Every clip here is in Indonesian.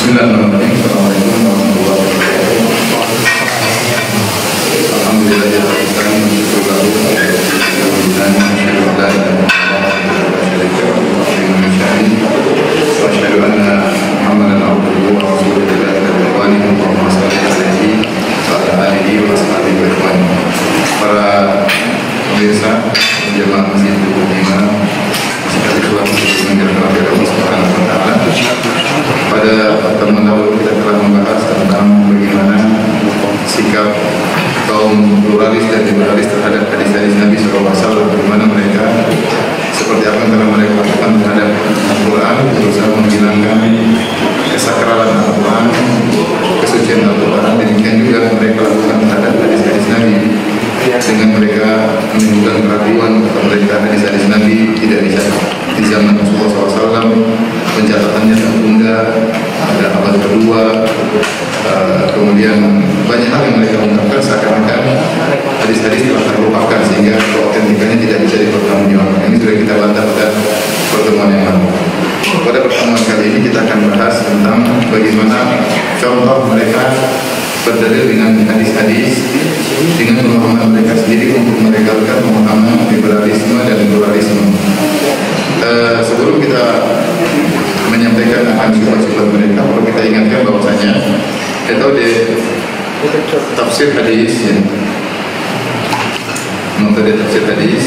Bismillahirrahmanirrahim. Assalamualaikum warahmatullahi wabarakatuh. Alhamdulillah ya Rabbil alamin. Wa asyhadu anna Muhammadan abduhu wa rasuluhu ila ikhwani Allahumma shalli alaihi wa ala alihi wa sahbihi ajmain. Para pemirsa jemaah Masjid Al-Qur'an sekali telah menjalankan Allah Subhanahu wa taala. Pada pertemuan lalu kita telah membahas tentang bagaimana sikap kaum pluralis dan liberalis terhadap hadis-hadis Nabi SAW, bagaimana mereka seperti apa yang telah mereka lakukan terhadap Al-Quran, berusaha menghilangkan kesakralan Al-Quran, kesucian Al-Quran. Demikian juga mereka lakukan terhadap hadis-hadis Nabi dengan mereka menimbulkan keraguan atau mereka hadis-hadis Nabi tidak dicatat di zaman Rasulullah SAW, pencatatannya tertunda, ada abad kedua, kemudian banyak hal yang mereka ungkapkan seakan-akan hadis-hadis telah terlupakan sehingga keautentikannya tidak bisa dipertanggungjawabkan. Ini sudah kita bantah pada pertemuan yang lalu. Pada pertemuan kali ini kita akan bahas tentang bagaimana contoh mereka berdalil dengan hadis-hadis dengan pemahaman mereka sendiri untuk meregalkan pemahaman liberalisme dan pluralisme. Sebelum kita menyampaikan akan sifat-sifat mereka, perlu kita ingatkan bahwasanya metode tafsir hadis, metode tafsir hadis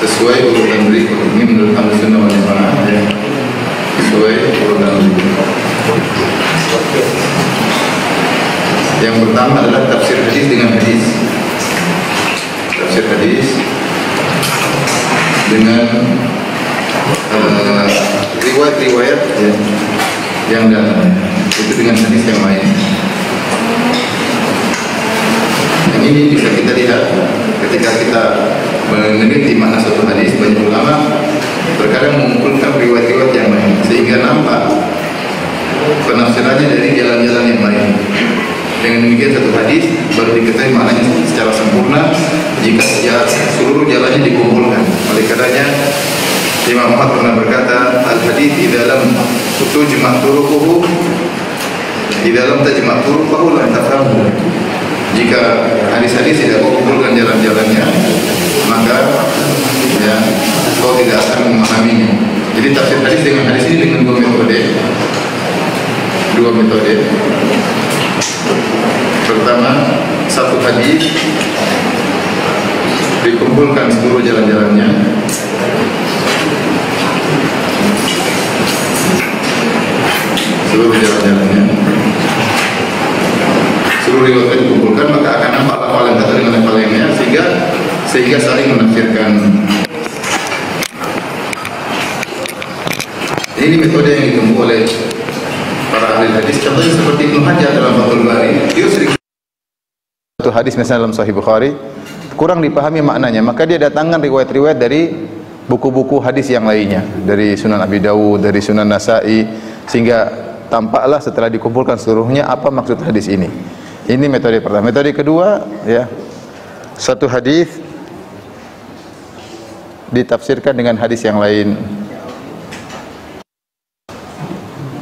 sesuai urutan berikut. Ini menurut Ahlussunnah wal Jamaah, ya, sesuai urutan berikut. Yang pertama adalah tafsir hadis dengan hadis. Tafsir hadis dengan riwayat-riwayat yang datang itu dengan hadis yang lain. Yang ini bisa kita lihat ketika kita meneliti makna suatu hadis. Banyak ulama terkadang mengumpulkan riwayat-riwayat yang lain sehingga nampak penafsirannya dari jalan-jalan yang lain. Dengan demikian satu hadis baru diketahui maknanya secara sempurna jika seluruh jalannya dikumpulkan. Oleh karenanya Imam Ahmad pernah berkata, al-hadits di dalam tujma' turuquhu, di dalam tajma' turuquhu lan tafhamu. Jika hadis-hadis tidak kumpulkan jalan-jalannya, maka ya kau tidak akan memahaminya. Jadi tafsir hadis dengan hadis ini dengan dua metode. Pertama, satu hadis dikumpulkan seluruh jalan-jalannya, seluruh riwayat dikumpulkan, maka akan nampak lafal yang satu dengan lafal yang lainnya sehingga saling menafsirkan. Ini metode yang ditempuh oleh para ahli hadis. Contohnya seperti Ibnu Hajar dalam Fathul Bari. Dia sering satu hadis misalnya dalam Sahih Bukhari kurang dipahami maknanya, maka dia datangkan riwayat-riwayat dari buku-buku hadis yang lainnya, dari Sunan Abi Dawud, dari Sunan Nasa'i, sehingga tampaklah setelah dikumpulkan seluruhnya apa maksud hadis ini. Ini metode pertama. Metode kedua, ya, satu hadis ditafsirkan dengan hadis yang lain.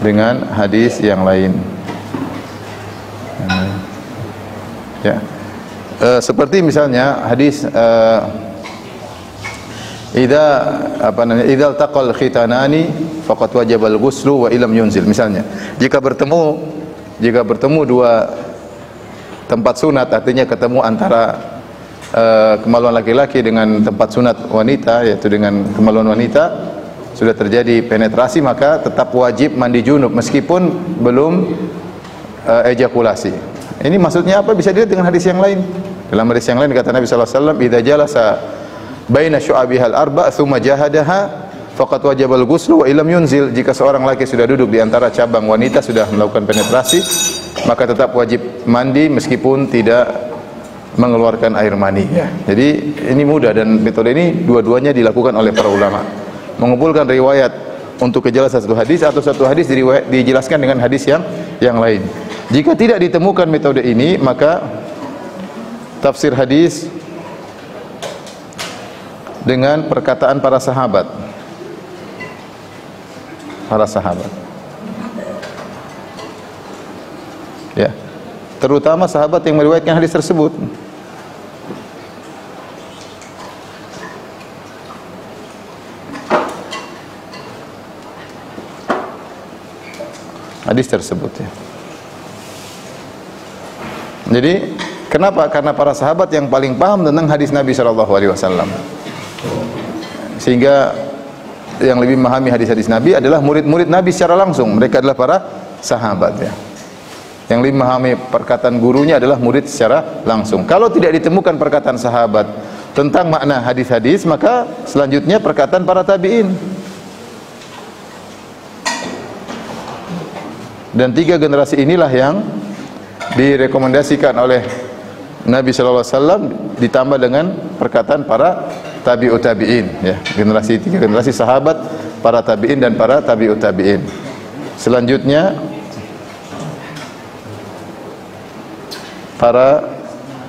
Dengan hadis yang lain. Ya. Seperti misalnya hadis idzal taqal khitanani faqad wajabal ghuslu wa illam yunzil. Misalnya, jika bertemu dua tempat sunat, artinya ketemu antara kemaluan laki-laki dengan tempat sunat wanita, yaitu dengan kemaluan wanita, sudah terjadi penetrasi, maka tetap wajib mandi junub meskipun belum ejakulasi. Ini maksudnya apa? Bisa dilihat dengan hadis yang lain. Dalam hadis yang lain kata Nabi sallallahu alaihi wasallam, "Idza jalasa baina syu'abihal arba' tsumma jahadaha faqad wajabal ghuslu wa illam yunzil." Jika seorang laki sudah duduk di antara cabang wanita sudah melakukan penetrasi, maka tetap wajib mandi meskipun tidak mengeluarkan air mani. Ya. Jadi ini mudah, dan metode ini dua-duanya dilakukan oleh para ulama. Mengumpulkan riwayat untuk kejelasan satu hadis atau satu hadis dijelaskan dengan hadis yang lain. Jika tidak ditemukan metode ini, maka tafsir hadis dengan perkataan para sahabat. para sahabat. Ya. Terutama sahabat yang meriwayatkan hadis tersebut. Hadis tersebut ya. Jadi kenapa? Karena para sahabat yang paling paham tentang hadis Nabi SAW. Sehingga yang lebih memahami hadis-hadis Nabi adalah murid-murid Nabi secara langsung. Mereka adalah para sahabat ya. Yang lebih memahami perkataan gurunya adalah murid secara langsung. Kalau tidak ditemukan perkataan sahabat tentang makna hadis-hadis, maka selanjutnya perkataan para tabi'in. Dan 3 generasi inilah yang direkomendasikan oleh Nabi sallallahu alaihi wasallam ditambah dengan perkataan para tabi'ut tabi'in ya. Generasi 3 generasi sahabat, para tabi'in dan para tabi'ut tabi'in. Selanjutnya para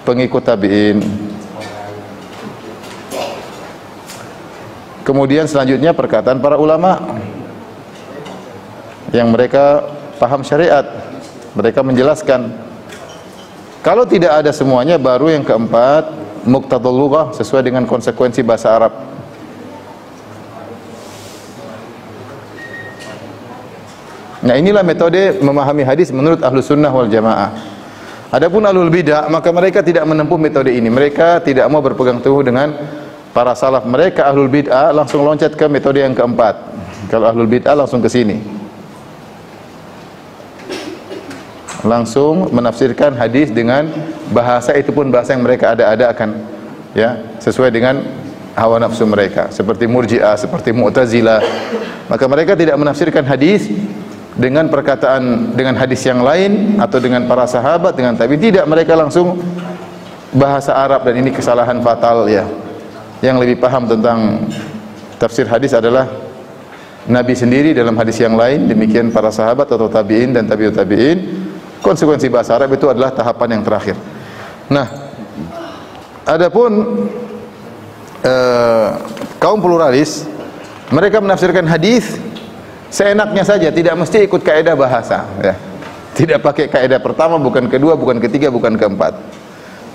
pengikut tabi'in. Kemudian selanjutnya perkataan para ulama yang mereka paham syariat, mereka menjelaskan. Kalau tidak ada semuanya, baru yang keempat muqtadul lughah, sesuai dengan konsekuensi bahasa Arab. Nah, inilah metode memahami hadis menurut Ahlus Sunnah wal Jamaah. Adapun Ahlul Bidah, maka mereka tidak menempuh metode ini. Mereka tidak mau berpegang teguh dengan para salaf. Mereka Ahlul Bid'ah langsung loncat ke metode yang keempat. Kalau Ahlul Bid'ah langsung ke sini, langsung menafsirkan hadis dengan bahasa, itu pun bahasa yang mereka ada-adakan ya, sesuai dengan hawa nafsu mereka, seperti Murji'ah, seperti Mu'tazilah. Maka mereka tidak menafsirkan hadis dengan perkataan, dengan hadis yang lain atau dengan para sahabat, dengan tabi'in. Tidak, mereka langsung bahasa Arab, dan ini kesalahan fatal ya. Yang lebih paham tentang tafsir hadis adalah Nabi sendiri dalam hadis yang lain, demikian para sahabat atau tabi'in dan tabi'ut tabi'in. Konsekuensi bahasa Arab itu adalah tahapan yang terakhir. Nah, adapun kaum pluralis, mereka menafsirkan hadis seenaknya saja, tidak mesti ikut kaidah bahasa ya. Tidak pakai kaidah pertama, bukan kedua, bukan ketiga, bukan keempat.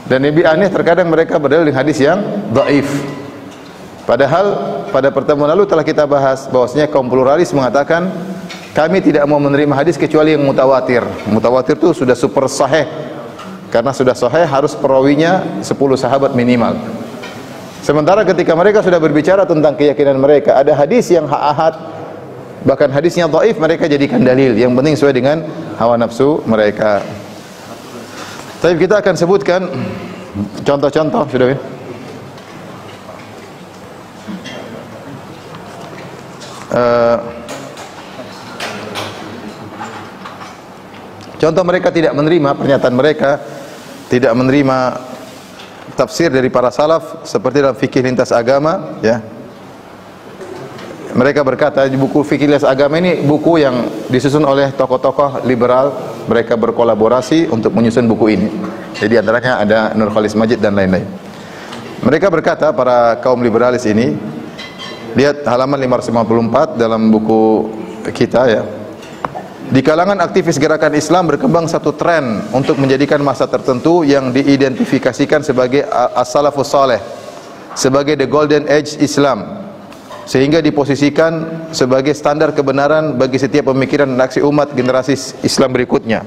Dan lebih aneh, terkadang mereka berdalil dengan hadis yang dhaif. Padahal pada pertemuan lalu telah kita bahas bahwasanya kaum pluralis mengatakan kami tidak mau menerima hadis kecuali yang mutawatir. Mutawatir itu sudah super sahih. Karena sudah sahih harus perawinya 10 sahabat minimal. Sementara ketika mereka sudah berbicara tentang keyakinan mereka, ada hadis yang ahad, bahkan hadisnya dhaif, mereka jadikan dalil. Yang penting sesuai dengan hawa nafsu mereka. Tapi kita akan sebutkan contoh-contoh, sudah ya? Contoh mereka tidak menerima, pernyataan mereka tidak menerima tafsir dari para salaf seperti dalam fikih lintas agama ya. Mereka berkata di buku fikih lintas agama ini buku yang disusun oleh tokoh-tokoh liberal, mereka berkolaborasi untuk menyusun buku ini. Jadi antaranya ada Nur Khalis Majid dan lain-lain. Mereka berkata, para kaum liberalis ini, lihat halaman 554 dalam buku kita ya. Di kalangan aktivis gerakan Islam berkembang satu tren untuk menjadikan masa tertentu yang diidentifikasikan sebagai as-salafus saleh, sebagai the golden age Islam, sehingga diposisikan sebagai standar kebenaran bagi setiap pemikiran dan aksi umat generasi Islam berikutnya.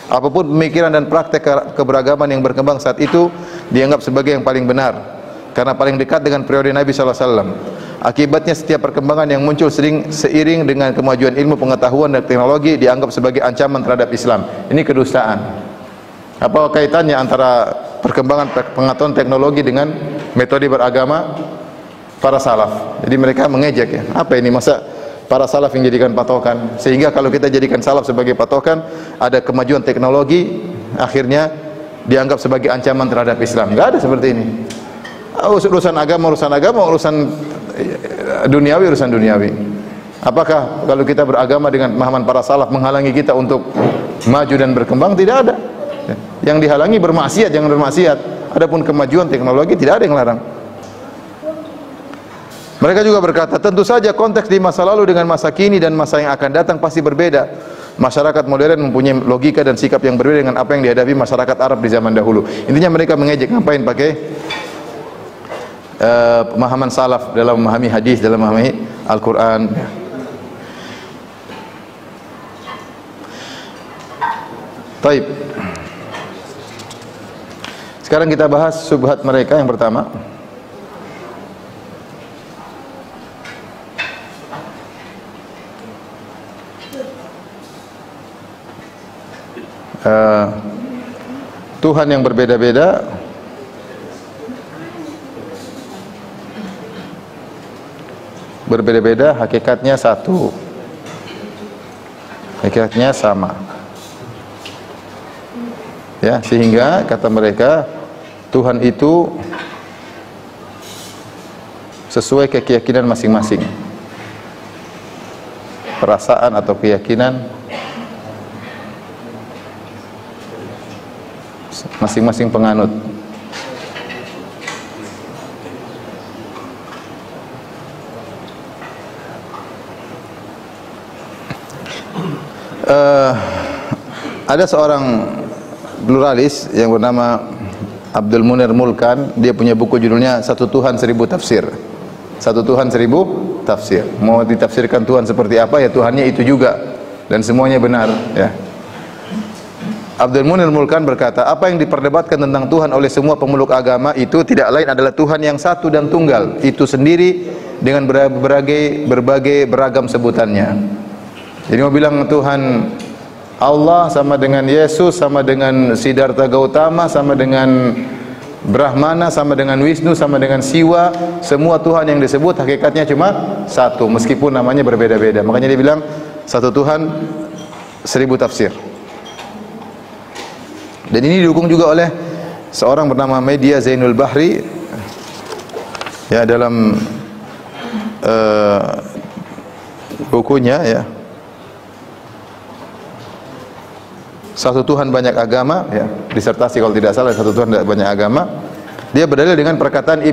Apapun pemikiran dan praktek keberagaman yang berkembang saat itu dianggap sebagai yang paling benar, karena paling dekat dengan periode Nabi SAW. Akibatnya setiap perkembangan yang muncul seiring dengan kemajuan ilmu pengetahuan dan teknologi dianggap sebagai ancaman terhadap Islam. Ini kedustaan. Apa kaitannya antara perkembangan pengetahuan teknologi dengan metode beragama para salaf? Jadi mereka mengejek ya. Apa ini, masa para salaf yang jadikan patokan? Sehingga kalau kita jadikan salaf sebagai patokan, ada kemajuan teknologi, akhirnya dianggap sebagai ancaman terhadap Islam. Enggak ada seperti ini. Urusan agama, urusan duniawi, urusan duniawi. Apakah kalau kita beragama dengan pemahaman para salaf menghalangi kita untuk maju dan berkembang? Tidak ada. Yang dihalangi bermaksiat, jangan bermaksiat. Adapun kemajuan teknologi tidak ada yang larang. Mereka juga berkata, tentu saja konteks di masa lalu dengan masa kini dan masa yang akan datang pasti berbeda. Masyarakat modern mempunyai logika dan sikap yang berbeda dengan apa yang dihadapi masyarakat Arab di zaman dahulu. Intinya mereka mengejek, ngapain pakai pemahaman salaf dalam memahami hadis, dalam memahami Al-Quran. Taib. Sekarang kita bahas subhat mereka yang pertama. Tuhan yang berbeda-beda hakikatnya satu, hakikatnya sama, ya, sehingga kata mereka Tuhan itu sesuai keyakinan masing-masing, perasaan atau keyakinan masing-masing penganut. Ada seorang pluralis yang bernama Abdul Munir Mulkan, dia punya buku judulnya Satu Tuhan Seribu Tafsir. Satu Tuhan Seribu Tafsir. Mau ditafsirkan Tuhan seperti apa, ya Tuhannya itu juga, dan semuanya benar, ya. Abdul Munir Mulkan berkata, apa yang diperdebatkan tentang Tuhan oleh semua pemeluk agama itu tidak lain adalah Tuhan yang satu dan tunggal, itu sendiri dengan berbagai beragam sebutannya. Jadi mau bilang Tuhan Allah sama dengan Yesus, sama dengan Siddhartha Gautama, sama dengan Brahmana, sama dengan Wisnu, sama dengan Siwa, semua Tuhan yang disebut hakikatnya cuma satu, meskipun namanya berbeda-beda. Makanya dia bilang satu Tuhan seribu tafsir. Dan ini didukung juga oleh seorang bernama Media Zainul Bahri, ya, dalam bukunya, ya, Satu Tuhan Banyak Agama, ya, disertasi kalau tidak salah, Satu Tuhan Banyak Agama. Dia berdalil dengan perkataan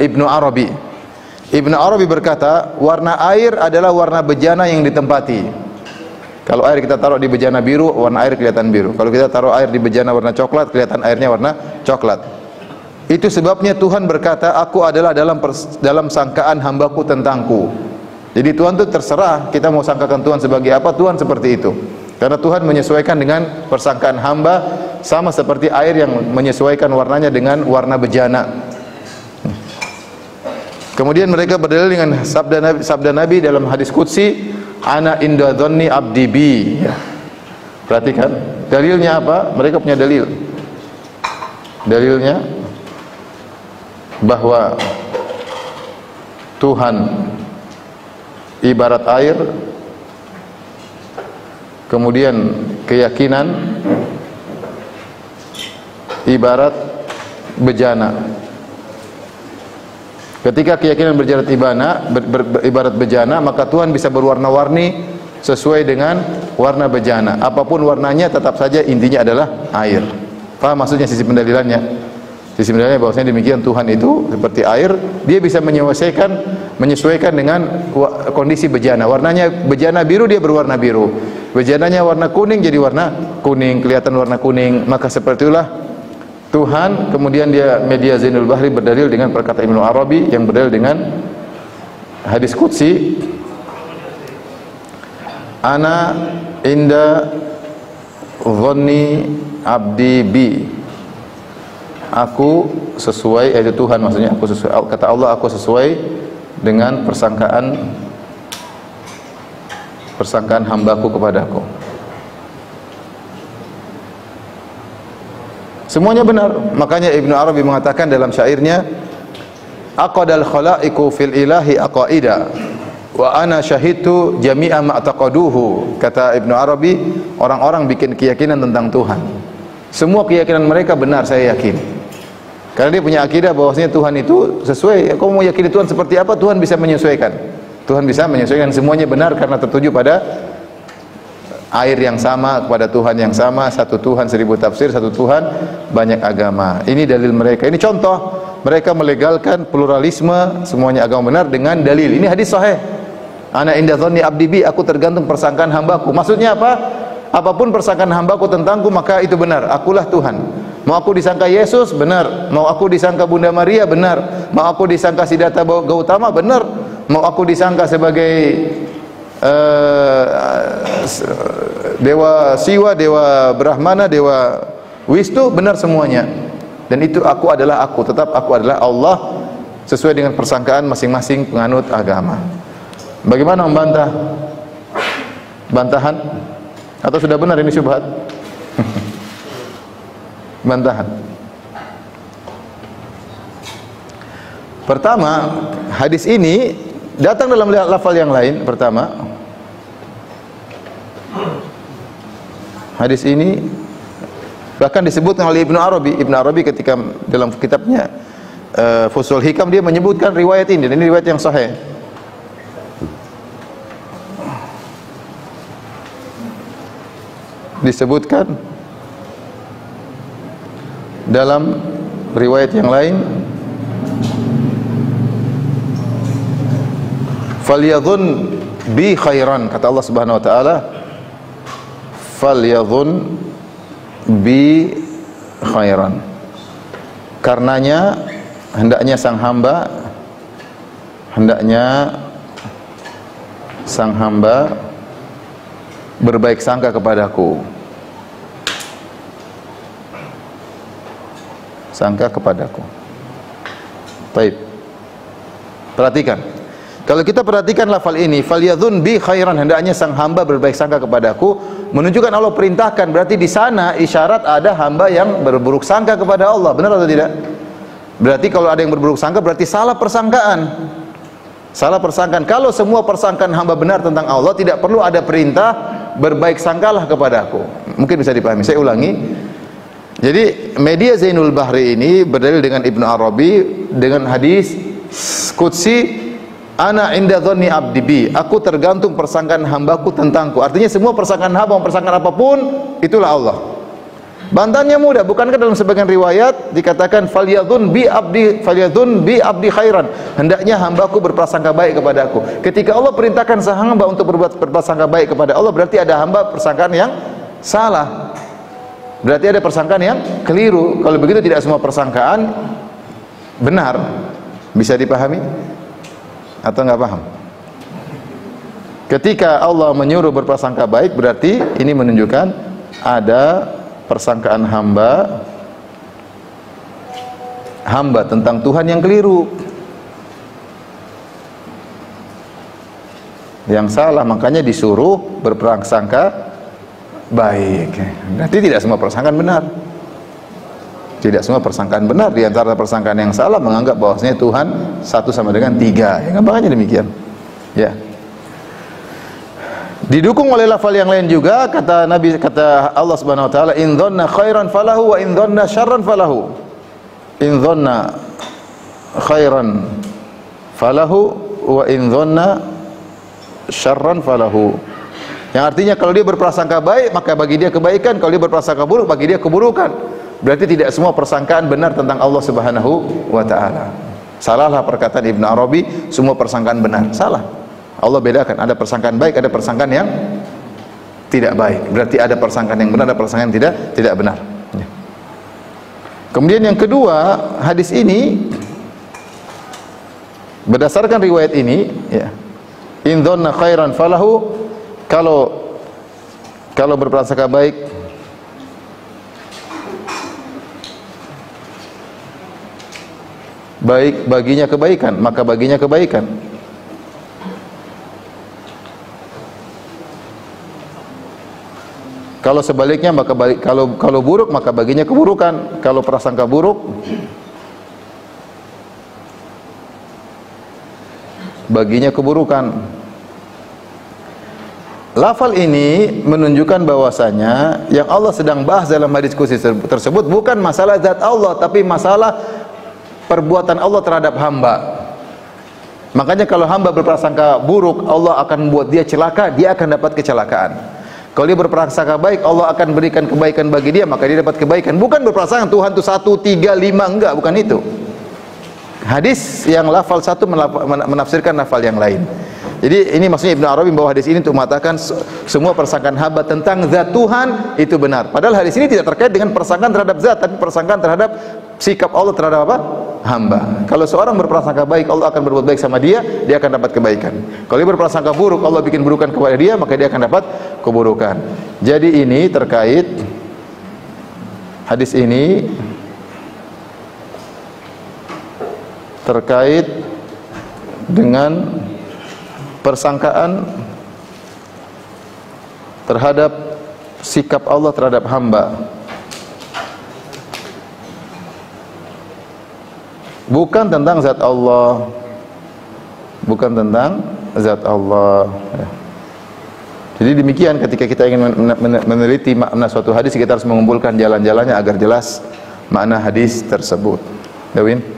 Ibnu Arabi. Ibnu Arabi berkata, warna air adalah warna bejana yang ditempati. Kalau air kita taruh di bejana biru, warna air kelihatan biru. Kalau kita taruh air di bejana warna coklat, kelihatan airnya warna coklat. Itu sebabnya Tuhan berkata, aku adalah dalam sangkaan hambaku tentangku. Jadi Tuhan itu terserah kita mau sangkakan Tuhan sebagai apa, Tuhan seperti itu. Karena Tuhan menyesuaikan dengan persangkaan hamba, sama seperti air yang menyesuaikan warnanya dengan warna bejana. Kemudian mereka berdalil dengan sabda Nabi dalam hadis qudsi, ana inda dhanni abdi bi. Ya. Perhatikan, dalilnya apa? Mereka punya dalil. Dalilnya bahwa Tuhan ibarat air, kemudian keyakinan ibarat bejana. Ketika keyakinan ibarat bejana, maka Tuhan bisa berwarna-warni sesuai dengan warna bejana. Apapun warnanya, tetap saja intinya adalah air. Paham maksudnya sisi pendalilannya? Sisi pendalilannya bahwasanya demikian, Tuhan itu seperti air, dia bisa menyesuaikan dengan kondisi bejana. Warnanya bejana biru, dia berwarna biru. Bejananya warna kuning, jadi warna kuning, kelihatan warna kuning. Maka seperti itulah Tuhan. Kemudian dia Media Zainul Bahri berdalil dengan perkataan Ibnu Arabi yang berdalil dengan hadis qudsi, ana inda dhanni abdi bi. Aku sesuai, yaitu Tuhan maksudnya, aku sesuai, kata Allah, aku sesuai dengan persangkaan hambaku kepadaku. Semuanya benar. Makanya Ibnu Arabi mengatakan dalam syairnya, aqadal khalaiqu fil ilahi aqaida wa ana syahidtu jami'a ma taqaduhu. Kata Ibnu Arabi, orang-orang bikin keyakinan tentang Tuhan. Semua keyakinan mereka benar, saya yakin. Karena dia punya akidah bahwasanya Tuhan itu sesuai. Kau mau yakini Tuhan seperti apa, Tuhan bisa menyesuaikan. Tuhan bisa menyesuaikan, semuanya benar karena tertuju pada air yang sama, kepada Tuhan yang sama. Satu Tuhan seribu tafsir, satu Tuhan banyak agama. Ini dalil mereka. Ini contoh mereka melegalkan pluralisme, semuanya agama benar dengan dalil. Ini hadis sahih. Ana inda dhanni abdi bi, aku tergantung persangkaan hambaku. Maksudnya apa? Apapun persangkaan hambaku tentangku maka itu benar. Akulah Tuhan. Mau aku disangka Yesus, benar. Mau aku disangka Bunda Maria, benar. Mau aku disangka Siddhartha Gautama, benar. Mau aku disangka sebagai Dewa Siwa, Dewa Brahmana, Dewa Wisnu, benar semuanya. Dan itu aku adalah aku, tetap aku adalah Allah sesuai dengan persangkaan masing-masing penganut agama. Bagaimana membantah? Bantahan? Atau sudah benar ini syubhat? Bantahan. Pertama, hadis ini datang dalam lafal yang lain. Pertama, hadis ini bahkan disebutkan oleh Ibnu Arabi. Ibnu Arabi ketika dalam kitabnya Fusul Hikam dia menyebutkan riwayat ini, dan ini riwayat yang sahih. Disebutkan dalam riwayat yang lain, falyadhun bi khairan, kata Allah Subhanahu wa taala, falyadhun bi khairan, karenanya hendaknya sang hamba berbaik sangka kepadaku. Sangka kepadaku. Baik. Perhatikan. Kalau kita perhatikan lafal ini, falyadhun bi khairan, hendaknya sang hamba berbaik sangka kepadaku, menunjukkan Allah perintahkan, berarti di sana isyarat ada hamba yang berburuk sangka kepada Allah. Benar atau tidak? Berarti kalau ada yang berburuk sangka berarti salah persangkaan. Salah persangkaan. Kalau semua persangkaan hamba benar tentang Allah, tidak perlu ada perintah berbaik sangkalah kepadaku. Mungkin bisa dipahami. Saya ulangi. Jadi media Zainul Bahri ini berdalil dengan Ibnu Arabi dengan hadis qudsi, ana inda dhanni abdi bi, aku tergantung persangkaan hambaku tentangku. Artinya semua persangkaan hamba, persangkaan apapun itulah Allah. Bantahannya mudah. Bukankah dalam sebagian riwayat dikatakan falyadhun bi abdi khairan, hendaknya hambaku berprasangka baik kepadaku. Ketika Allah perintahkan sang hamba untuk berprasangka baik kepada Allah, berarti ada hamba persangkaan yang salah. Berarti ada persangkaan yang keliru. Kalau begitu tidak semua persangkaan benar. Bisa dipahami? Atau nggak paham? Ketika Allah menyuruh berprasangka baik, berarti ini menunjukkan ada persangkaan hamba tentang Tuhan yang keliru, yang salah, makanya disuruh berprasangka baik. Berarti tidak semua persangkaan benar. Tidak semua persangkaan benar. Di antara persangkaan yang salah menganggap bahwasanya Tuhan satu sama dengan tiga. Ya, gampangnya demikian. Ya. Didukung oleh lafal yang lain juga, kata Nabi, kata Allah Subhanahu wa taala, in dhanna khairan falahu wa in dhanna syarran falahu. In dhanna khairan falahu wa in dhanna syarran falahu. Yang artinya kalau dia berprasangka baik maka bagi dia kebaikan, kalau dia berprasangka buruk bagi dia keburukan. Berarti tidak semua persangkaan benar tentang Allah Subhanahu wa taala. Salahlah perkataan Ibnu Arabi, semua persangkaan benar. Salah. Allah bedakan, ada persangkaan baik, ada persangkaan yang tidak baik. Berarti ada persangkaan yang benar, ada persangkaan yang tidak benar. Kemudian yang kedua, hadis ini berdasarkan riwayat ini, ya, in dhanna khairan falahu, kalau berprasangka baik baginya kebaikan, maka baginya kebaikan. Kalau sebaliknya maka kalau buruk maka baginya keburukan. Kalau prasangka buruk baginya keburukan. Lafal ini menunjukkan bahwasanya yang Allah sedang bahas dalam hadis qudsi tersebut bukan masalah zat Allah, tapi masalah perbuatan Allah terhadap hamba. Makanya kalau hamba berprasangka buruk, Allah akan membuat dia celaka, dia akan dapat kecelakaan. Kalau dia berprasangka baik, Allah akan berikan kebaikan bagi dia, maka dia dapat kebaikan. Bukan berprasangka Tuhan itu 1, 3, 5, enggak, bukan itu. Hadis yang lafal satu menafsirkan lafal yang lain. Jadi ini maksudnya Ibnu Arabi membawa hadis ini untuk mengatakan semua persangkaan hamba tentang zat Tuhan itu benar. Padahal hadis ini tidak terkait dengan persangkaan terhadap zat, tapi persangkaan terhadap sikap Allah terhadap apa? Hamba. Kalau seorang berprasangka baik, Allah akan berbuat baik sama dia, dia akan dapat kebaikan. Kalau dia berprasangka buruk, Allah bikin burukan kepada dia, maka dia akan dapat keburukan. Jadi ini terkait hadis ini terkait dengan persangkaan terhadap sikap Allah terhadap hamba, bukan tentang zat Allah, bukan tentang zat Allah. Jadi demikian ketika kita ingin meneliti makna suatu hadis, kita harus mengumpulkan jalan-jalannya agar jelas makna hadis tersebut. Dawin.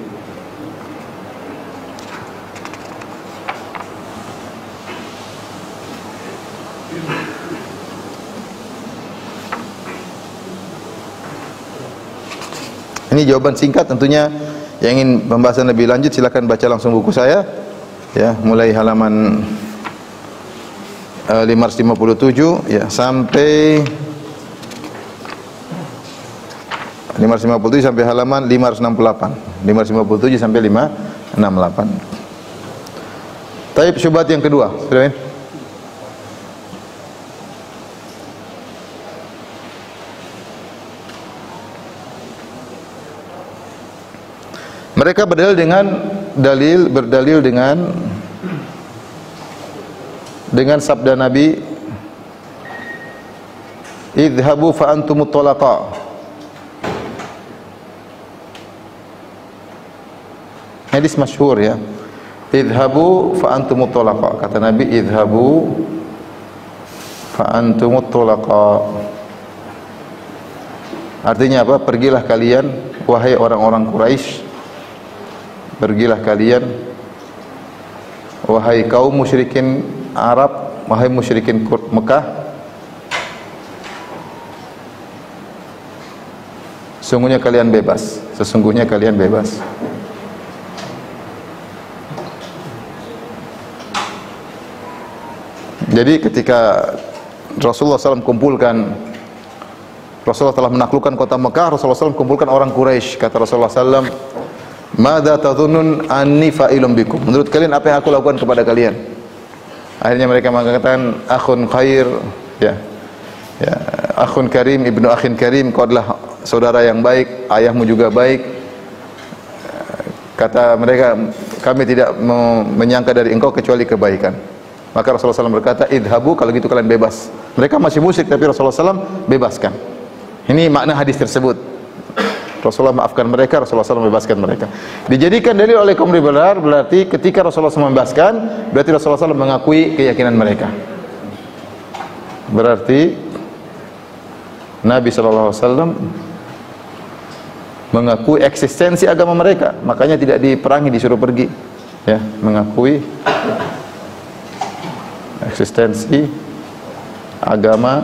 Ini jawaban singkat, tentunya yang ingin pembahasan lebih lanjut silakan baca langsung buku saya ya, mulai halaman 557 ya sampai 557 sampai halaman 568. 557 sampai 568. Taib syubhat yang kedua, sudah. Mereka berdalil dengan sabda Nabi, idhabu fa antumut talaqa. Hadis masyhur ya. Idhabu fa antumut talaqa. Kata Nabi, idhabu fa antumut talaqa. Artinya apa? Pergilah kalian wahai orang-orang Quraisy. Pergilah kalian wahai kaum musyrikin Arab, wahai musyrikin Mekah, sesungguhnya kalian bebas, sesungguhnya kalian bebas. Jadi ketika Rasulullah SAW kumpulkan, Rasulullah telah menaklukkan kota Mekah, Rasulullah SAW kumpulkan orang Quraisy. Kata Rasulullah SAW, "Madza tadhunnun anni fa'ilun bikum?" Menurut kalian apa yang aku lakukan kepada kalian? Akhirnya mereka mengatakan, "Akhun khair," ya. Ya, akhun karim, ibnu akhin karim, kau adalah saudara yang baik, ayahmu juga baik. Kata mereka, kami tidak menyangka dari engkau kecuali kebaikan. Maka Rasulullah SAW berkata, idhabu, kalau gitu kalian bebas. Mereka masih musyrik, tapi Rasulullah SAW bebaskan. Ini makna hadis tersebut. Rasulullah maafkan mereka, Rasulullah SAW membebaskan mereka. Dijadikan dalil oleh kaum liberal, berarti ketika Rasulullah SAW membebaskan, berarti Rasulullah SAW mengakui keyakinan mereka. Berarti Nabi SAW mengakui eksistensi agama mereka, makanya tidak diperangi, disuruh pergi. Ya, mengakui eksistensi agama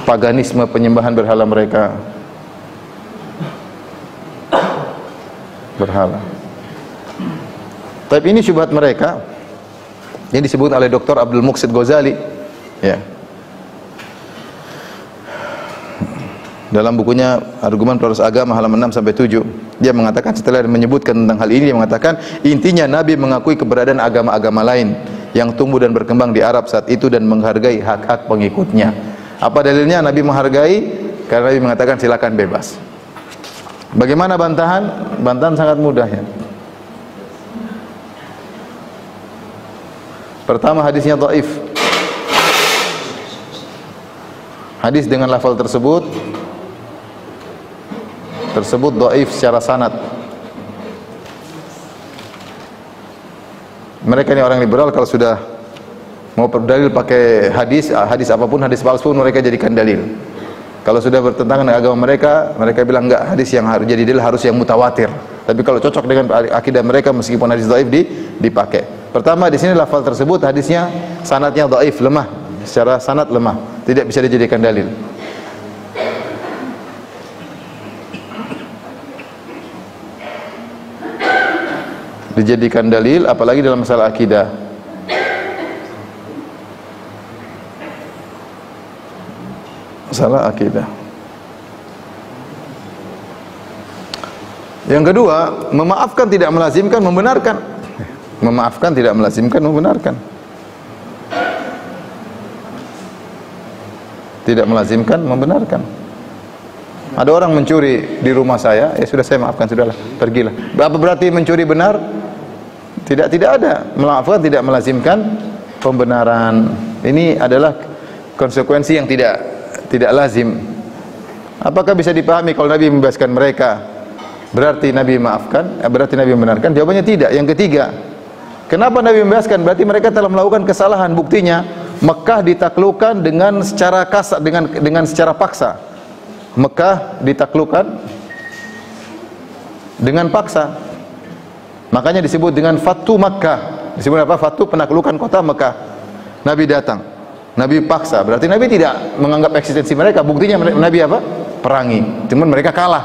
paganisme, penyembahan berhala mereka. Berhala. Tapi ini syubhat mereka yang disebut oleh Dr. Abdul Muqsid Ghazali ya. Dalam bukunya Argumen Pluralitas Agama halaman 6 sampai 7, dia mengatakan setelah menyebutkan tentang hal ini, dia mengatakan intinya Nabi mengakui keberadaan agama-agama lain yang tumbuh dan berkembang di Arab saat itu dan menghargai hak-hak pengikutnya. Apa dalilnya Nabi menghargai? Karena Nabi mengatakan silakan bebas. Bagaimana bantahan? Bantahan sangat mudah ya. Pertama, hadisnya dhaif. Hadis dengan lafal tersebut dhaif secara sanad. Mereka ini orang liberal, kalau sudah mau berdalil pakai hadis apapun, hadis palsu mereka jadikan dalil. Kalau sudah bertentangan dengan agama mereka, mereka bilang enggak, hadis yang harus jadi dalil harus yang mutawatir. Tapi kalau cocok dengan akidah mereka, meskipun hadis dhaif dipakai. Pertama, di sini lafal tersebut hadisnya sanadnya dhaif, lemah. Secara sanad lemah, tidak bisa dijadikan dalil. dijadikan dalil, apalagi dalam masalah akidah. Masalah akidah. Yang kedua, memaafkan tidak melazimkan membenarkan. Memaafkan tidak melazimkan membenarkan. Tidak melazimkan membenarkan. Ada orang mencuri di rumah saya, ya sudah saya maafkan, sudahlah, pergilah. Apa berarti mencuri benar? Tidak ada. Memaafkan tidak melazimkan pembenaran. Ini adalah konsekuensi yang tidak lazim. Apakah bisa dipahami kalau Nabi membebaskan mereka berarti Nabi maafkan, berarti Nabi membenarkan? Jawabannya tidak. Yang ketiga, kenapa Nabi membebaskan? Berarti mereka telah melakukan kesalahan. Buktinya Mekah ditaklukkan dengan secara kasar, dengan secara paksa. Mekah ditaklukkan dengan paksa. Makanya disebut dengan Fatu Makkah. Disebut apa? Fatu, penaklukan kota Mekah. Nabi datang, Nabi paksa. Berarti Nabi tidak menganggap eksistensi mereka. Buktinya Nabi apa? Perangi. Cuman mereka kalah.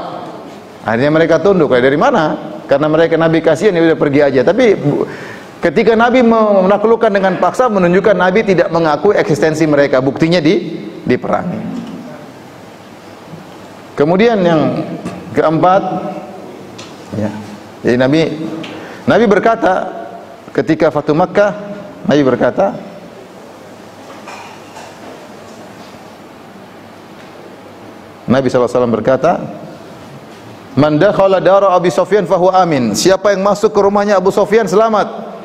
Akhirnya mereka tunduk. Dari mana? Karena mereka Nabi kasihan, ya udah pergi aja. Tapi ketika Nabi menaklukkan dengan paksa, menunjukkan Nabi tidak mengakui eksistensi mereka. Buktinya diperangi. Kemudian yang keempat, ya, jadi Nabi berkata ketika Fatu Makkah, Nabi berkata, Nabi SAW berkata, "Man dakhala dara Abi Sufyan fahuwa amin." Siapa yang masuk ke rumahnya Abu Sufyan selamat.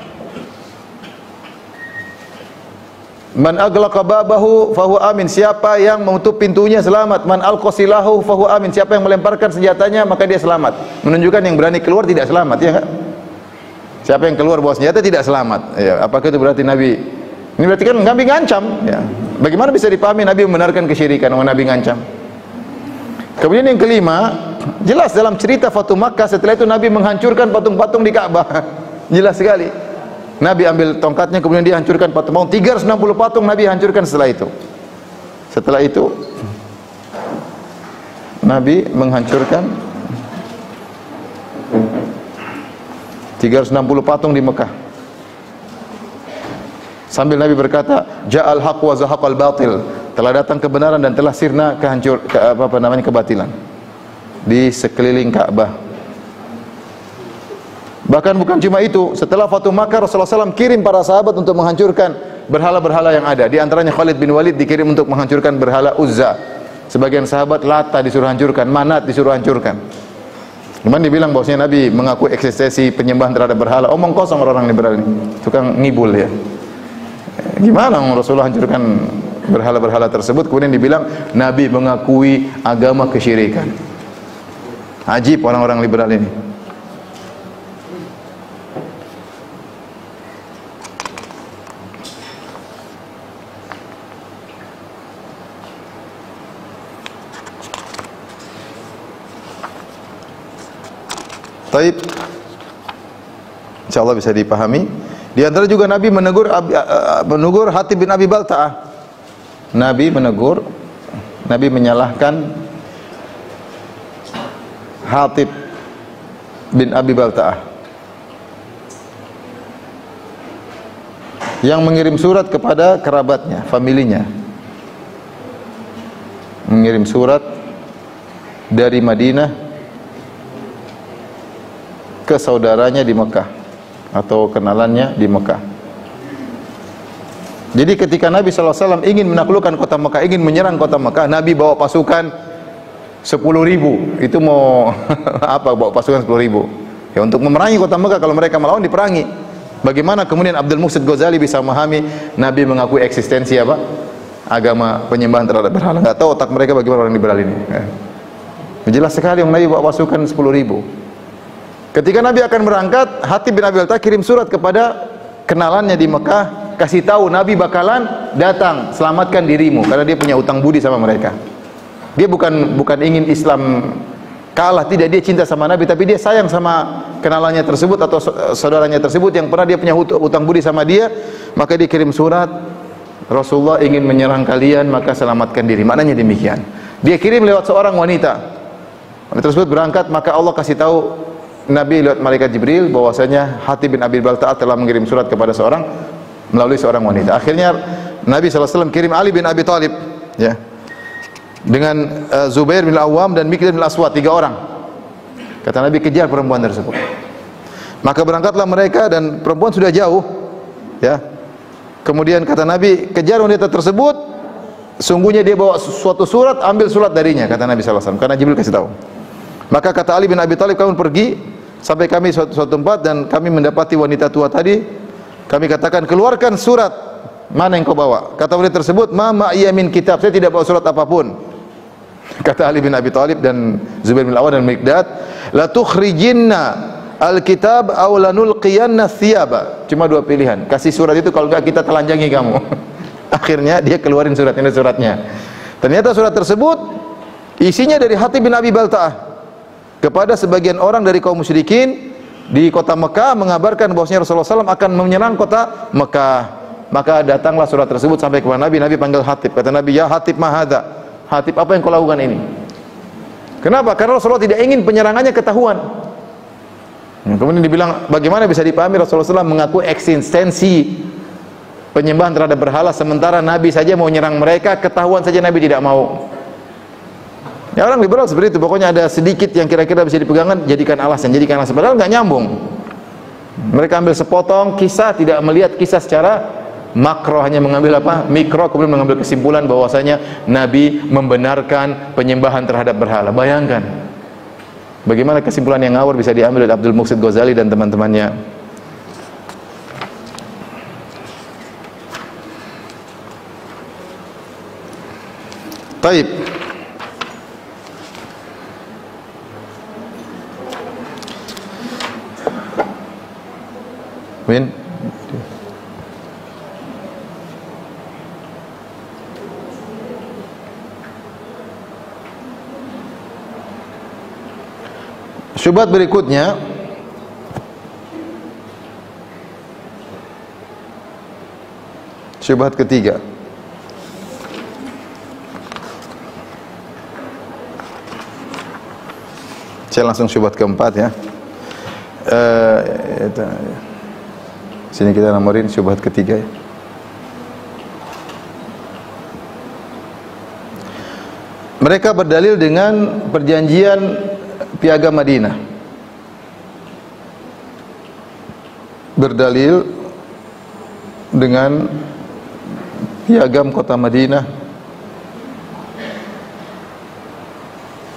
Man aghlaqa babahu fahuwa amin. Siapa yang menutup pintunya selamat. Man alqasilahu fahuwa amin. Siapa yang melemparkan senjatanya maka dia selamat. Menunjukkan yang berani keluar tidak selamat, ya enggak? Siapa yang keluar bawa senjata tidak selamat. Ya, apakah itu berarti Nabi? Ini berarti kan Nabi ngancam, ya. Bagaimana bisa dipahami Nabi membenarkan kesyirikan kalau Nabi ngancam? Kemudian yang kelima, jelas dalam cerita Fatu Makkah, setelah itu Nabi menghancurkan patung-patung di Ka'bah. Jelas sekali. Nabi ambil tongkatnya, kemudian dia hancurkan patung. 360 patung Nabi hancurkan setelah itu. Setelah itu Nabi menghancurkan 360 patung di Mekah. Sambil Nabi berkata, "Ja'al haq wa zahaqal batil." Telah datang kebenaran dan telah sirna kebatilan di sekeliling Ka'bah. Bahkan bukan cuma itu, setelah Fatu Makkah Rasulullah SAW kirim para sahabat untuk menghancurkan berhala-berhala yang ada. Di antaranya Khalid bin Walid dikirim untuk menghancurkan berhala Uzza. Sebagian sahabat Lata disuruh hancurkan, Manat disuruh hancurkan. Cuman dibilang bahwasanya Nabi mengakui eksistensi penyembahan terhadap berhala. Omong kosong orang liberal ini, tukang ngibul ya. Gimana Rasulullah hancurkan berhala-berhala tersebut? Kemudian dibilang Nabi mengakui agama kesyirikan. Ajib orang-orang liberal ini. Taib, insyaallah bisa dipahami. Di antara juga Nabi menegur Hatib bin Abi Balta'ah. Nabi menegur, Nabi menyalahkan Hatib bin Abi Balta'ah yang mengirim surat kepada kerabatnya, familinya. Mengirim surat dari Madinah ke saudaranya di Mekah atau kenalannya di Mekah. Jadi ketika Nabi SAW ingin menaklukkan kota Mekah, ingin menyerang kota Mekah, Nabi bawa pasukan 10.000. Itu mau apa bawa pasukan 10.000? Ya untuk memerangi kota Mekah. Kalau mereka melawan diperangi. Bagaimana kemudian Abdul Muhsin Ghazali bisa memahami Nabi mengakui eksistensi apa? Agama penyembahan terhadap berhala. Enggak tahu otak mereka bagaimana orang liberal ini. Jelas sekali yang Nabi bawa pasukan 10.000. Ketika Nabi akan berangkat, Hatib bin Abi Balta'ah kirim surat kepada kenalannya di Mekah, kasih tahu Nabi bakalan datang, selamatkan dirimu, karena dia punya utang budi sama mereka. Dia bukan ingin Islam kalah, tidak, dia cinta sama Nabi, tapi dia sayang sama kenalannya tersebut atau saudaranya tersebut yang pernah dia punya utang budi sama dia. Maka dia kirim surat, Rasulullah ingin menyerang kalian, maka selamatkan diri. Maknanya demikian. Dia kirim lewat seorang wanita. Wanita tersebut berangkat, maka Allah kasih tahu Nabi lewat malaikat Jibril bahwasanya Hatib bin Abi Balta'ah telah mengirim surat kepada seorang melalui seorang wanita. Akhirnya Nabi SAW kirim Ali bin Abi Thalib, ya, dengan Zubair bin Awam dan Mikdad bin Aswad, 3 orang. Kata Nabi, kejar perempuan tersebut. Maka berangkatlah mereka dan perempuan sudah jauh, ya. Kemudian kata Nabi, kejar wanita tersebut, sungguhnya dia bawa suatu surat, ambil surat darinya, kata Nabi SAW, karena Jibril kasih tahu. Maka kata Ali bin Abi Thalib, kamu pergi sampai kami suatu tempat dan kami mendapati wanita tua tadi. Kami katakan, keluarkan surat, mana yang kau bawa? Kata wanita tersebut, ma ma'iya min kitab, saya tidak bawa surat apapun. Kata Ali bin Abi Thalib dan Zubair bin Awam dan Mikdad, la tukhrijinna al-kitab aw lanulqiyanna thiyaba. Cuma 2 pilihan, kasih surat itu, kalau enggak kita telanjangi kamu. Akhirnya dia keluarin suratnya. Ternyata surat tersebut isinya dari Hatib bin Abi Balta'ah kepada sebagian orang dari kaum musyrikin di kota Mekah, mengabarkan bahwasanya Rasulullah SAW akan menyerang kota Mekah. Maka datanglah surat tersebut sampai kepada Nabi. Nabi panggil Hatib. Kata Nabi, ya Hatib, mahadha. Hatib, apa yang kau lakukan ini? Kenapa? Karena Rasulullah tidak ingin penyerangannya ketahuan. Kemudian dibilang, bagaimana bisa dipahami Rasulullah SAW mengaku eksistensi penyembahan terhadap berhala, sementara Nabi saja mau nyerang mereka, ketahuan saja Nabi tidak mau. Ya, orang liberal seperti itu, pokoknya ada sedikit yang kira-kira bisa dipegangkan, jadikan alasan, padahal nggak nyambung. Mereka ambil sepotong kisah, tidak melihat kisah secara makro, hanya mengambil mikro, kemudian mengambil kesimpulan bahwasanya Nabi membenarkan penyembahan terhadap berhala. Bayangkan bagaimana kesimpulan yang ngawur bisa diambil oleh Abdul Muhsin Ghazali dan teman-temannya. Taib. Min syubhat berikutnya, syubhat ketiga. Saya langsung syubhat keempat, ya. Sini kita nomorin syubhat ketiga, ya. Mereka berdalil dengan perjanjian Piagam Madinah. Berdalil dengan Piagam Kota Madinah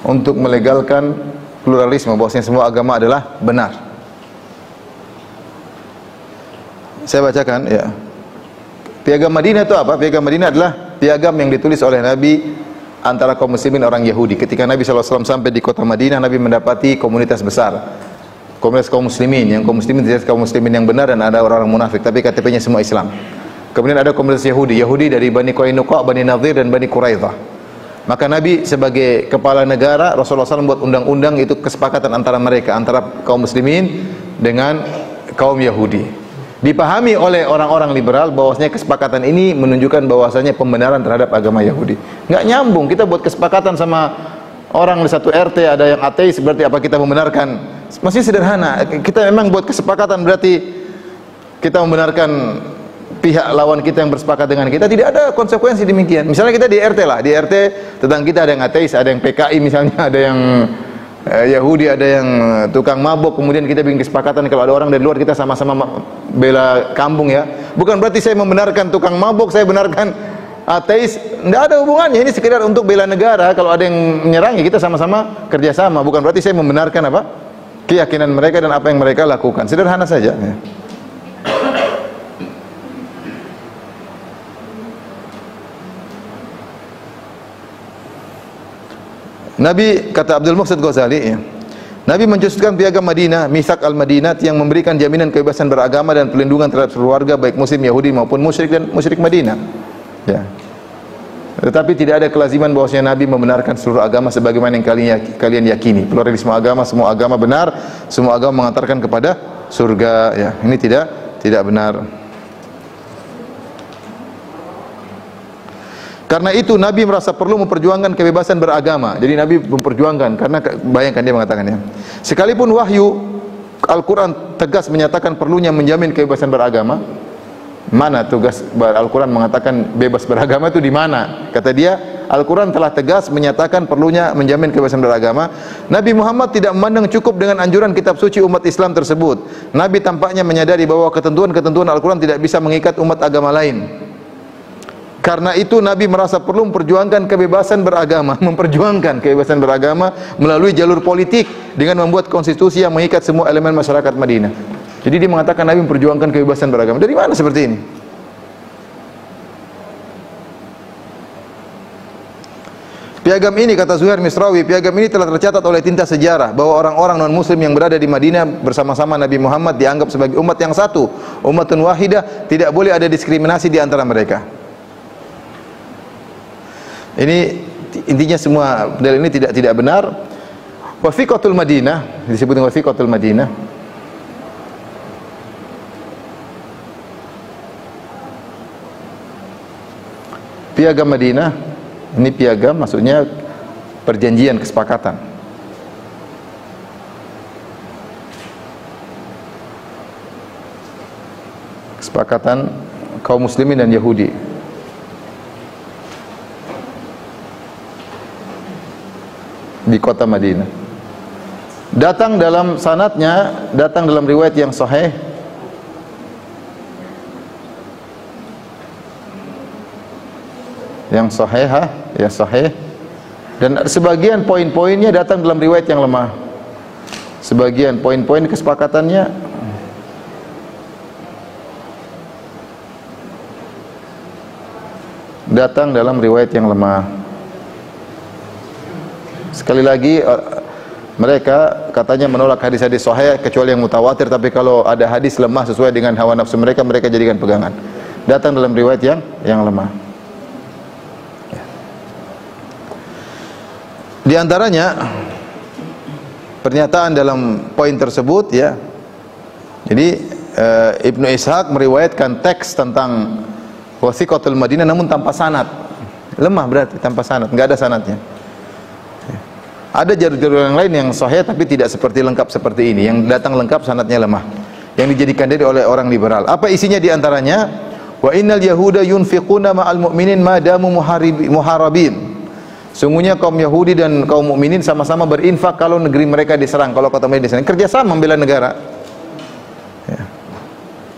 untuk melegalkan pluralisme, bahwasanya semua agama adalah benar. Saya bacakan, ya. Piagam Madinah itu apa? Piagam Madinah adalah piagam yang ditulis oleh Nabi antara kaum muslimin orang Yahudi. Ketika Nabi SAW sampai di kota Madinah, Nabi mendapati komunitas besar, komunitas kaum muslimin. Yang kaum muslimin tidak kaum muslimin yang benar, dan ada orang-orang munafik, tapi KTP-nya semua Islam. Kemudian ada komunitas Yahudi, Yahudi dari Bani Qainuqa, Bani Nadhir, dan Bani Quraidah. Maka Nabi sebagai kepala negara, Rasulullah SAW membuat undang-undang, itu kesepakatan antara mereka, antara kaum muslimin dengan kaum Yahudi. Dipahami oleh orang-orang liberal bahwasanya kesepakatan ini menunjukkan bahwasanya pembenaran terhadap agama Yahudi. Nggak nyambung, kita buat kesepakatan sama orang di satu RT ada yang ateis, berarti apa kita membenarkan? Masih sederhana, kita memang buat kesepakatan berarti kita membenarkan pihak lawan kita yang bersepakat dengan kita. Tidak ada konsekuensi demikian. Misalnya kita di RT lah, di RT tetangga kita ada yang ateis, ada yang PKI misalnya, ada yang Yahudi, ada yang tukang mabuk, kemudian kita bikin kesepakatan kalau ada orang dari luar, kita sama-sama bela kampung, ya. Bukan berarti saya membenarkan tukang mabuk, saya benarkan ateis, tidak ada hubungannya. Ini sekedar untuk bela negara. Kalau ada yang menyerang, ya kita sama-sama kerjasama. Bukan berarti saya membenarkan apa keyakinan mereka dan apa yang mereka lakukan. Sederhana saja, ya. Nabi, kata Abdul Muhsin Ghazali, ya, Nabi mencetuskan piagam Madinah, Mitsaq al-Madinah, yang memberikan jaminan kebebasan beragama dan pelindungan terhadap seluruh warga, baik muslim, Yahudi maupun musyrik dan musyrik Madinah. Ya. Tetapi tidak ada kelaziman bahwasanya Nabi membenarkan seluruh agama sebagaimana yang kalian yakini. Pluralisme agama, semua agama benar, semua agama mengantarkan kepada surga. Ya, ini tidak benar. Karena itu Nabi merasa perlu memperjuangkan kebebasan beragama. Jadi Nabi memperjuangkan, karena bayangkan dia mengatakannya, sekalipun wahyu Al-Quran tegas menyatakan perlunya menjamin kebebasan beragama. Mana tugas Al-Quran mengatakan bebas beragama itu di mana? Kata dia, Al-Quran telah tegas menyatakan perlunya menjamin kebebasan beragama. Nabi Muhammad tidak memandang cukup dengan anjuran kitab suci umat Islam tersebut. Nabi tampaknya menyadari bahwa ketentuan-ketentuan Al-Quran tidak bisa mengikat umat agama lain. Karena itu Nabi merasa perlu memperjuangkan kebebasan beragama, melalui jalur politik dengan membuat konstitusi yang mengikat semua elemen masyarakat Madinah. Jadi dia mengatakan Nabi memperjuangkan kebebasan beragama. Dari mana seperti ini? Piagam ini, kata Zuhair Misrawi, piagam ini telah tercatat oleh tinta sejarah bahwa orang-orang non-muslim yang berada di Madinah bersama-sama Nabi Muhammad dianggap sebagai umat yang satu, umatun wahidah, tidak boleh ada diskriminasi di antara mereka. Ini intinya semua dalil ini tidak benar. Wathiqatul Madinah, disebut dengan Wathiqatul Madinah. Piagam Madinah, ini piagam maksudnya perjanjian kesepakatan. Kesepakatan kaum muslimin dan Yahudi. Di kota Madinah. Datang dalam sanadnya, datang dalam riwayat yang sahih ya sahih, dan sebagian poin-poinnya datang dalam riwayat yang lemah. Sebagian poin-poin kesepakatannya datang dalam riwayat yang lemah. Sekali lagi mereka katanya menolak hadis-hadis sahih kecuali yang mutawatir, tapi kalau ada hadis lemah sesuai dengan hawa nafsu mereka, mereka jadikan pegangan. Datang dalam riwayat yang lemah. Di antaranya pernyataan dalam poin tersebut ya. Jadi Ibnu Ishaq meriwayatkan teks tentang Wathiqatul Madinah namun tanpa sanad. Lemah berarti tanpa sanad, enggak ada sanadnya. Ada jalur-jalur yang lain yang sahih tapi tidak seperti lengkap seperti ini. Yang datang lengkap sanadnya lemah. Yang dijadikan dari oleh orang liberal. Apa isinya di antaranya? Wa innal yahuda yunfiquna ma'al mu'minin ma damu muharibin. Sungguhnya kaum Yahudi dan kaum mukminin sama-sama berinfak kalau negeri mereka diserang, kalau kota mereka diserang, kerjasama membela negara. Ya.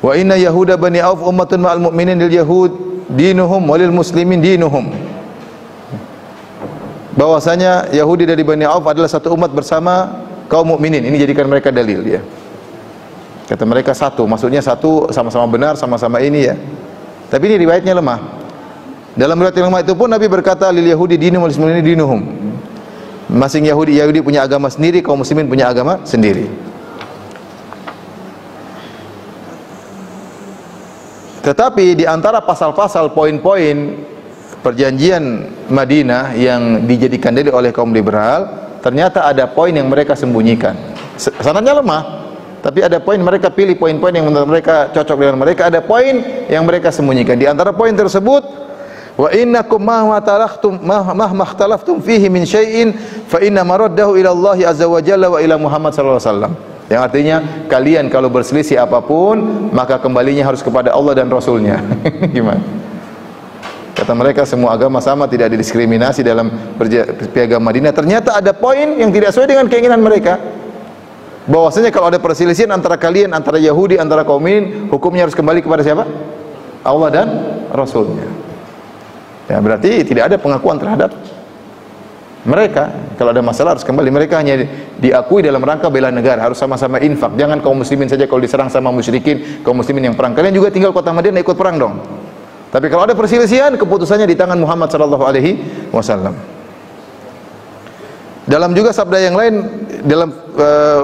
Wa inna yahuda bani Auf ummatun ma'al mu'minin lil yahud dinuhum walil muslimin dinuhum. Bahwasanya Yahudi dari Bani Auf adalah satu umat bersama kaum mukminin. Ini jadikan mereka dalil ya. Kata mereka satu, maksudnya satu, sama-sama benar, sama-sama ini ya. Tapi ini riwayatnya lemah. Dalam riwayat yang lemah itu pun Nabi berkata lil yahudi dinuhum wal muslimin dinuhum. Masing Yahudi punya agama sendiri, kaum muslimin punya agama sendiri. Tetapi di antara pasal-pasal poin-poin perjanjian Madinah yang dijadikan dalil oleh kaum liberal, ternyata ada poin yang mereka sembunyikan. Sanadnya lemah, tapi ada poin mereka pilih poin-poin yang menurut mereka cocok dengan mereka, ada poin yang mereka sembunyikan. Di antara poin tersebut, wa innakum mahma ikhtalaftum fihi min syai'in fa inna maraddahu ila Allah azza wa jalla wa ila Muhammad sallallahu alaihi wasallam. Yang artinya kalian kalau berselisih apapun maka kembalinya harus kepada Allah dan Rasulnya. Gimana? Kata mereka semua agama sama, tidak didiskriminasi dalam piagam Madinah. Ternyata ada poin yang tidak sesuai dengan keinginan mereka. Bahwasanya kalau ada perselisihan antara kalian, antara Yahudi, antara kaum mukminin, hukumnya harus kembali kepada siapa? Allah dan Rasulnya. Ya, berarti tidak ada pengakuan terhadap mereka. Kalau ada masalah harus kembali. Mereka hanya diakui dalam rangka bela negara, harus sama-sama infak. Jangan kaum muslimin saja kalau diserang sama musyrikin, kaum muslimin yang perang. Kalian juga tinggal kota Madinah ikut perang dong. Tapi kalau ada perselisihan, keputusannya di tangan Muhammad sallallahu alaihi wasallam. Dalam juga sabda yang lain dalam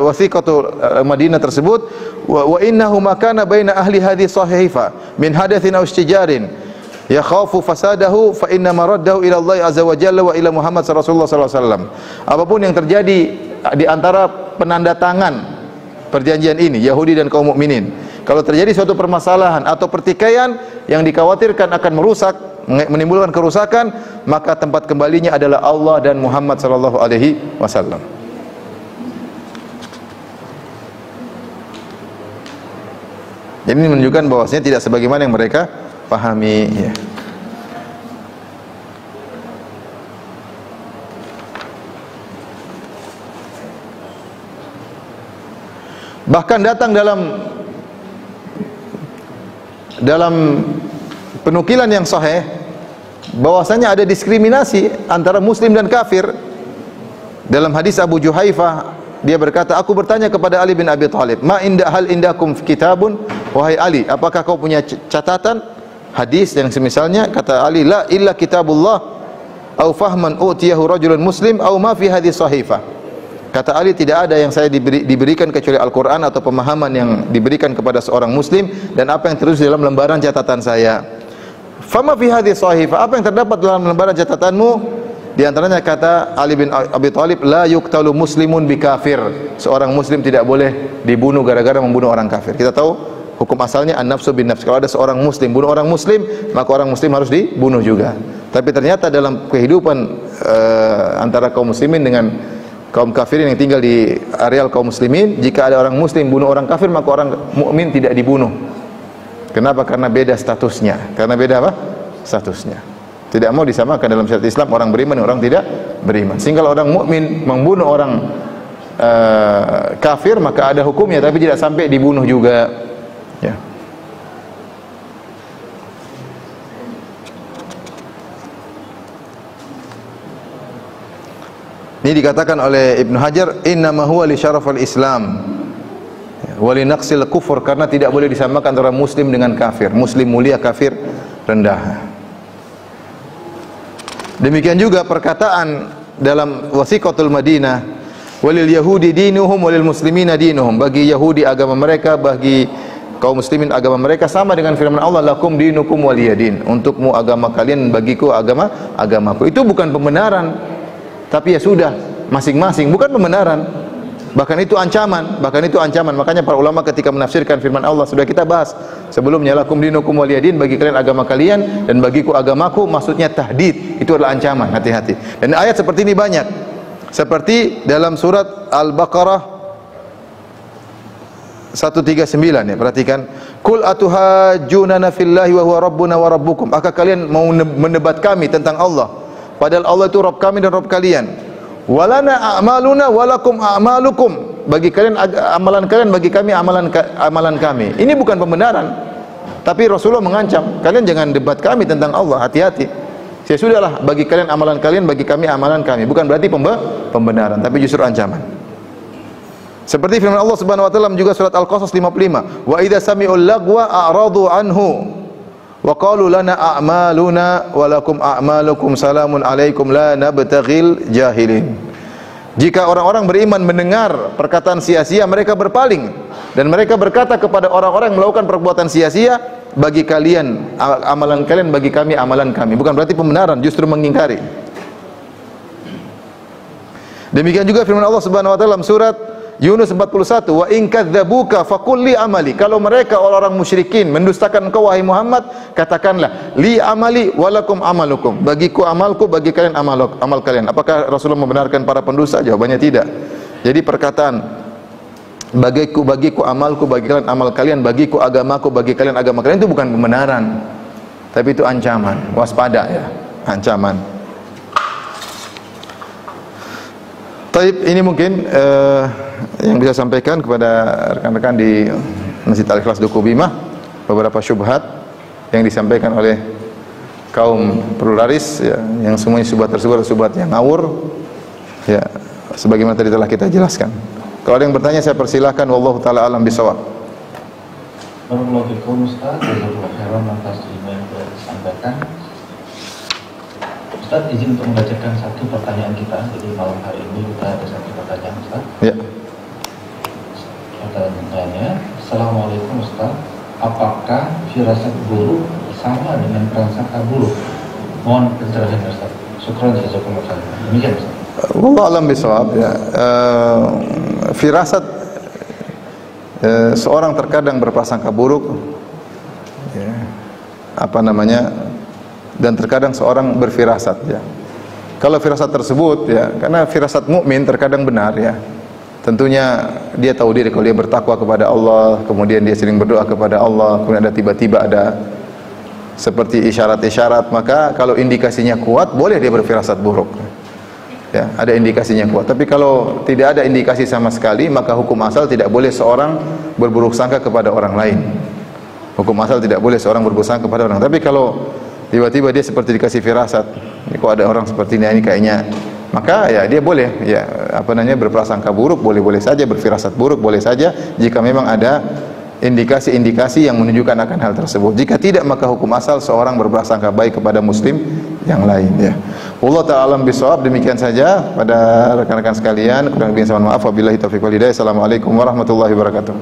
Wathiqatul Madinah tersebut, wa innahu makana baina ahli hadhihi sahifa min hadatsin aw istijarin yakhafu fasadahu fa inna maraddahu ila Allah azza wa jalla wa ila Muhammad sallallahu alaihi wasallam. Apapun yang terjadi di antara penanda tangan perjanjian ini Yahudi dan kaum mukminin, kalau terjadi suatu permasalahan atau pertikaian yang dikhawatirkan akan merusak, menimbulkan kerusakan, maka tempat kembalinya adalah Allah dan Muhammad sallallahu alaihi wasallam. Jadi ini menunjukkan bahwasanya tidak sebagaimana yang mereka pahami, ya. Bahkan datang dalam penukilan yang sahih bahwasanya ada diskriminasi antara muslim dan kafir. Dalam hadis Abu Juhaifah, dia berkata, aku bertanya kepada Ali bin Abi Thalib, ma inda hal indakum kitabun, wahai Ali, apakah kau punya catatan hadis yang semisalnya? Kata Ali, la illa kitabullah au fahman utiyahu rajulun muslim au ma fi hadis sahifah. Kata Ali, tidak ada yang saya diberikan kecuali Al-Quran atau pemahaman yang diberikan kepada seorang muslim dan apa yang tertulis dalam lembaran catatan saya. Fama fi hadis sahifah, apa yang terdapat dalam lembaran catatanmu? Di antaranya kata Ali bin Abi Thalib, la yuqtalu muslimun bi kafir. Seorang muslim tidak boleh dibunuh gara-gara membunuh orang kafir. Kita tahu hukum asalnya an-nafsu bin nafs. Kalau ada seorang muslim bunuh orang muslim, maka orang muslim harus dibunuh juga. Tapi ternyata dalam kehidupan antara kaum muslimin dengan kaum kafirin yang tinggal di areal kaum muslimin, jika ada orang muslim bunuh orang kafir, maka orang mukmin tidak dibunuh. Kenapa? Karena beda statusnya. Karena beda apa? Statusnya. Tidak mau disamakan dalam syariat Islam orang beriman dan orang tidak beriman. Sehingga kalau orang mukmin membunuh orang kafir, maka ada hukumnya, tapi tidak sampai dibunuh juga. Ya. Ini dikatakan oleh Ibnu Hajar, innama huwa li syarafil Islam wa li naqsil kufur, karena tidak boleh disamakan antara muslim dengan kafir. Muslim mulia, kafir rendah. Demikian juga perkataan dalam Wasiqatul Madinah, walil yahudi dinuhum walil muslimina dinuhum. Bagi Yahudi agama mereka, bagi kaum muslimin agama mereka, sama dengan firman Allah, lakum dinukum waliyadin. Untukmu agama kalian, bagiku agamaku. Itu bukan pembenaran, tapi ya sudah, masing-masing, bukan pembenaran. Bahkan itu ancaman, Makanya para ulama ketika menafsirkan firman Allah, sudah kita bahas sebelumnya, lakum dinukum waliyadin, bagi kalian agama kalian dan bagiku agamaku, maksudnya tahdid, itu adalah ancaman, hati-hati. Dan ayat seperti ini banyak. Seperti dalam surat Al-Baqarah 139, ya, perhatikan. Kul atuhajjunana fillahi wa huwa rabbuna wa rabbukum. Apakah kalian mau mendebat kami tentang Allah, padahal Allah itu Rabb kami dan Rabb kalian. Walana a'maluna walakum a'malukum. Bagi kalian amalan kalian, bagi kami amalan kami. Ini bukan pembenaran, tapi Rasulullah mengancam, kalian jangan debat kami tentang Allah, hati-hati. Ya sudahlah, bagi kalian amalan kalian, bagi kami amalan kami. Bukan berarti pembenaran, tapi justru ancaman. Seperti firman Allah Subhanahu wa taala juga surat Al-Qasas 55, wa idza sami'ul lagwa a'radu anhu wa qalu lana a'maluna wa lakum a'malukum salamun alaikum la nabtaghil jahilin. Jika orang-orang beriman mendengar perkataan sia-sia, mereka berpaling dan mereka berkata kepada orang-orang yang melakukan perbuatan sia-sia, bagi kalian amalan kalian, bagi kami amalan kami. Bukan berarti pembenaran, justru mengingkari. Demikian juga firman Allah Subhanahu wa taala dalam surat Yunus 41, wa in kadzdzabuka faqul li amali. Kalau mereka orang-orang musyrikin mendustakan engkau wahai Muhammad, katakanlah li amali walakum amalukum. Bagiku amalku, bagi kalian amal kalian. Apakah Rasulullah membenarkan para pendusta? Jawabannya tidak. Jadi perkataan bagiku amalku, bagi kalian amal kalian, bagiku agamaku, bagi kalian agama kalian, itu bukan pembenaran, tapi itu ancaman. Waspada, ya, ancaman. Taib, ini mungkin yang bisa sampaikan kepada rekan-rekan di Masjid Al-Ikhlas Duku Bimah, beberapa syubhat yang disampaikan oleh kaum pluralis, ya, yang semuanya syubhat tersebut syubhat yang ngawur, ya, sebagaimana tadi telah kita jelaskan. Kalau ada yang bertanya, saya persilahkan. Wallahu taala alam bisawab. Barakallahu fikum Ustaz, jazakallahu khairan atas ilmu yang telah disampaikan. Ustaz, izin untuk membacakan satu pertanyaan kita. Jadi malam hari ini kita ada satu pertanyaan, Ustaz. Ya. Pertanyaannya, Assalamualaikum Ustaz, apakah firasat buruk sama dengan prasangka buruk? Mohon pencerahan Ustaz. Syukran jazakallahu khairan. Demikian Ustaz. Wallahu a'lam bishawab, ya. Firasat, seorang terkadang berprasangka buruk, ya, dan terkadang seorang berfirasat, ya. Kalau firasat tersebut, ya, karena firasat mukmin terkadang benar, ya, tentunya dia tahu diri kalau dia bertakwa kepada Allah, kemudian dia sering berdoa kepada Allah, kemudian ada tiba-tiba ada seperti isyarat-isyarat, maka kalau indikasinya kuat boleh dia berfirasat buruk. Ya, ada indikasinya kuat. Tapi kalau tidak ada indikasi sama sekali, maka hukum asal tidak boleh seorang berburuk sangka kepada orang lain. Hukum asal tidak boleh seorang berburuk sangka kepada orang. Tapi kalau tiba-tiba dia seperti dikasih firasat, ini kok ada orang seperti ini kayaknya, maka ya dia boleh ya berprasangka buruk, boleh saja, berfirasat buruk boleh saja jika memang ada indikasi-indikasi yang menunjukkan akan hal tersebut. Jika tidak, maka hukum asal seorang berprasangka baik kepada muslim yang lain, ya. Allah ta'ala alam bisawab. Demikian saja pada rekan-rekan sekalian, kurang lebih mohon maaf. Wabillahi taufiq wal hidayah. Assalamualaikum warahmatullahi wabarakatuh.